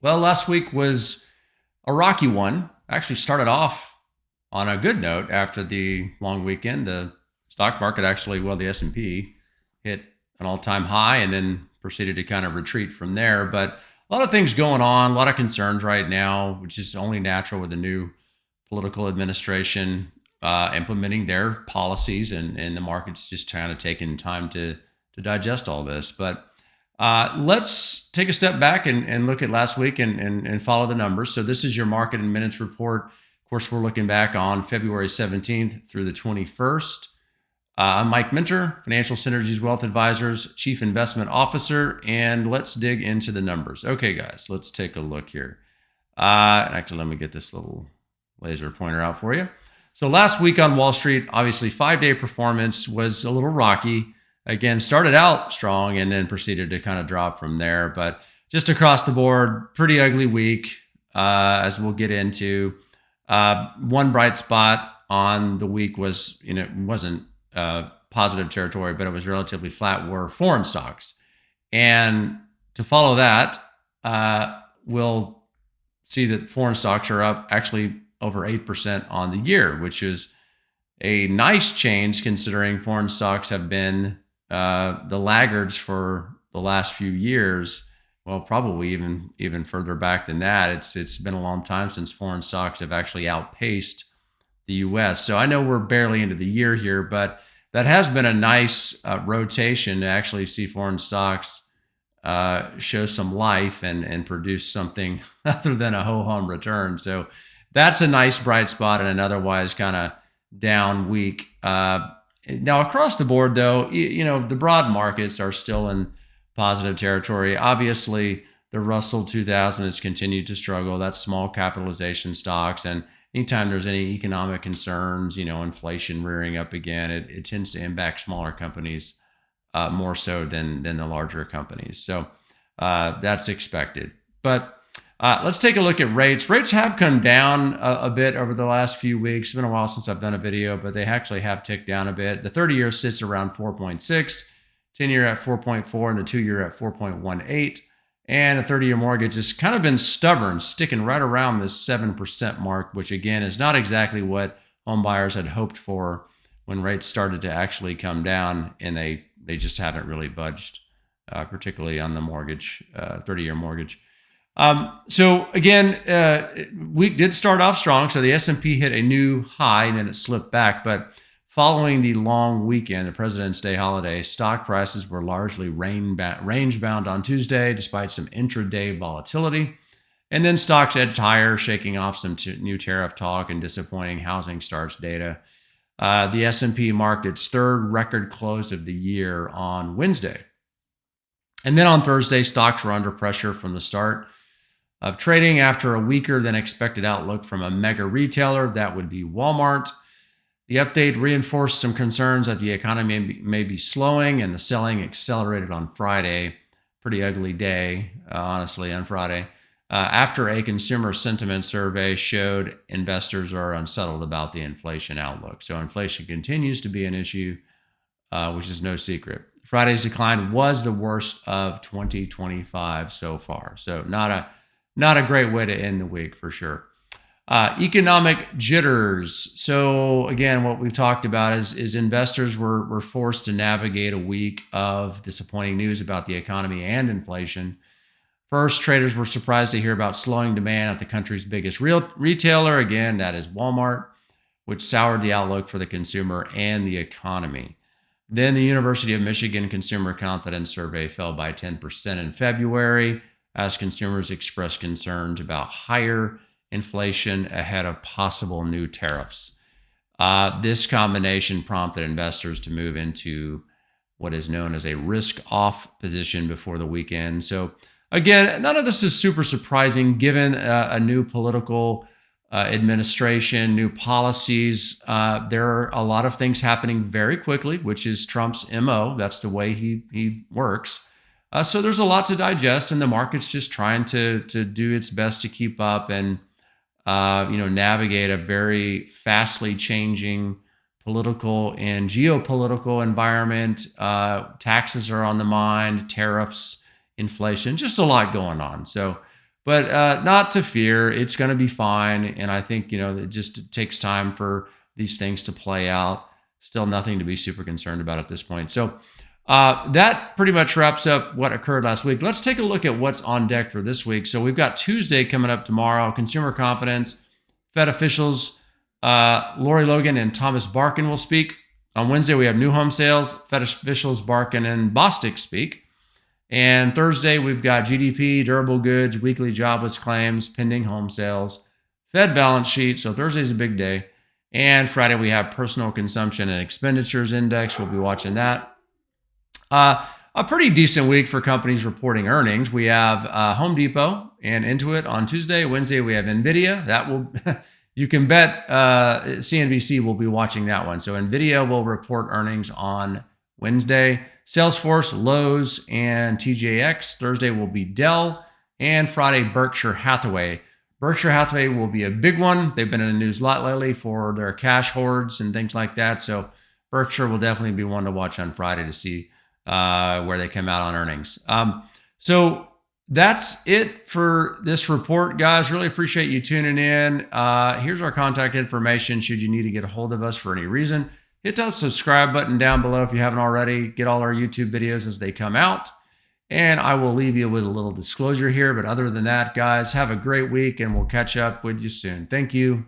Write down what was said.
Well, last week was a rocky one. Actually started off on a good note after the long weekend. The stock market actually, well, the S&P hit an all-time high and then proceeded to kind of retreat from there. But a lot of things going on, a lot of concerns right now, which is only natural with the new political administration implementing their policies, and the market's just kind of taking time to digest all this. But let's take a step back and look at last week and follow the numbers. So this is your market in minutes report. Of course, we're looking back on February 17th through the 21st. I'm Mike Minter, Financial Synergies Wealth Advisors, Chief Investment Officer, and let's dig into the numbers. Okay, guys, let's take a look here. Actually, let me get this little laser pointer out for you. So last week on Wall Street, obviously 5-day performance was a little rocky. Again, started out strong and then proceeded to kind of drop from there. But just across the board, pretty ugly week, as we'll get into. One bright spot on the week was, it wasn't positive territory, but it was relatively flat, were foreign stocks. And to follow that, we'll see that foreign stocks are up actually over 8% on the year, which is a nice change considering foreign stocks have been the laggards for the last few years. Well, probably even further back than that. It's been a long time since foreign stocks have actually outpaced the U.S. So I know we're barely into the year here, but that has been a nice rotation to actually see foreign stocks show some life and produce something other than a ho-hum return. So that's a nice bright spot in an otherwise kind of down week. Now, across the board, though, the broad markets are still in positive territory. Obviously, the Russell 2000 has continued to struggle. That's small capitalization stocks. And anytime there's any economic concerns, inflation rearing up again, it tends to impact smaller companies more so than the larger companies. So that's expected. But let's take a look at rates. Rates have come down a bit over the last few weeks. It's been a while since I've done a video, but they actually have ticked down a bit. The 30-year sits around 4.6, 10-year at 4.4, and the 2-year at 4.18. And a 30-year mortgage has kind of been stubborn, sticking right around this 7% mark, which again is not exactly what home buyers had hoped for when rates started to actually come down, and they just haven't really budged, particularly on the mortgage, 30-year mortgage. So again, we did start off strong. So the S&P hit a new high and then it slipped back. But following the long weekend, the President's Day holiday, stock prices were largely range bound on Tuesday, despite some intraday volatility. And then stocks edged higher, shaking off some new tariff talk and disappointing housing starts data. The S&P marked its third record close of the year on Wednesday. And then on Thursday, stocks were under pressure from the start of trading after a weaker than expected outlook from a mega retailer, that would be Walmart. The update reinforced some concerns that the economy may be slowing, and the selling accelerated on Friday. Pretty ugly day, honestly, on Friday, after a consumer sentiment survey showed investors are unsettled about the inflation outlook. So inflation continues to be an issue, which is no secret. Friday's decline was the worst of 2025 so far. So not a great way to end the week for sure. Economic jitters. So again, what we've talked about is investors were forced to navigate a week of disappointing news about the economy and inflation. First, traders were surprised to hear about slowing demand at the country's biggest retailer. Again, that is Walmart, which soured the outlook for the consumer and the economy. Then the University of Michigan Consumer Confidence Survey fell by 10% in February as consumers expressed concerns about higher inflation ahead of possible new tariffs. This combination prompted investors to move into what is known as a risk-off position before the weekend. So again, none of this is super surprising given a new political administration, new policies. There are a lot of things happening very quickly, which is Trump's MO. That's the way he works. So there's a lot to digest, and the market's just trying to do its best to keep up and navigate a very fastly changing political and geopolitical environment. Taxes are on the mind, tariffs, inflation, just a lot going on. So, but not to fear. It's going to be fine. And I think, it just takes time for these things to play out. Still nothing to be super concerned about at this point. So that pretty much wraps up what occurred last week. Let's take a look at what's on deck for this week. So we've got Tuesday coming up tomorrow, consumer confidence, Fed officials, Lori Logan and Thomas Barkin will speak. On Wednesday, we have new home sales, Fed officials, Barkin and Bostic speak. And Thursday, we've got GDP, durable goods, weekly jobless claims, pending home sales, Fed balance sheet. So Thursday's a big day. And Friday, we have personal consumption and expenditures index. We'll be watching that. A pretty decent week for companies reporting earnings. We have Home Depot and Intuit on Tuesday. Wednesday, we have NVIDIA. That will, you can bet CNBC will be watching that one. So NVIDIA will report earnings on Wednesday. Salesforce, Lowe's, and TJX. Thursday will be Dell. And Friday, Berkshire Hathaway. Berkshire Hathaway will be a big one. They've been in the news a lot lately for their cash hoards and things like that. So Berkshire will definitely be one to watch on Friday to see where they come out on earnings. So that's it for this report, guys. Really appreciate you tuning in. Here's our contact information should you need to get a hold of us for any reason. Hit that subscribe button down below if you haven't already. Get all our YouTube videos as they come out. And I will leave you with a little disclosure here. But other than that, guys, have a great week and we'll catch up with you soon. Thank you.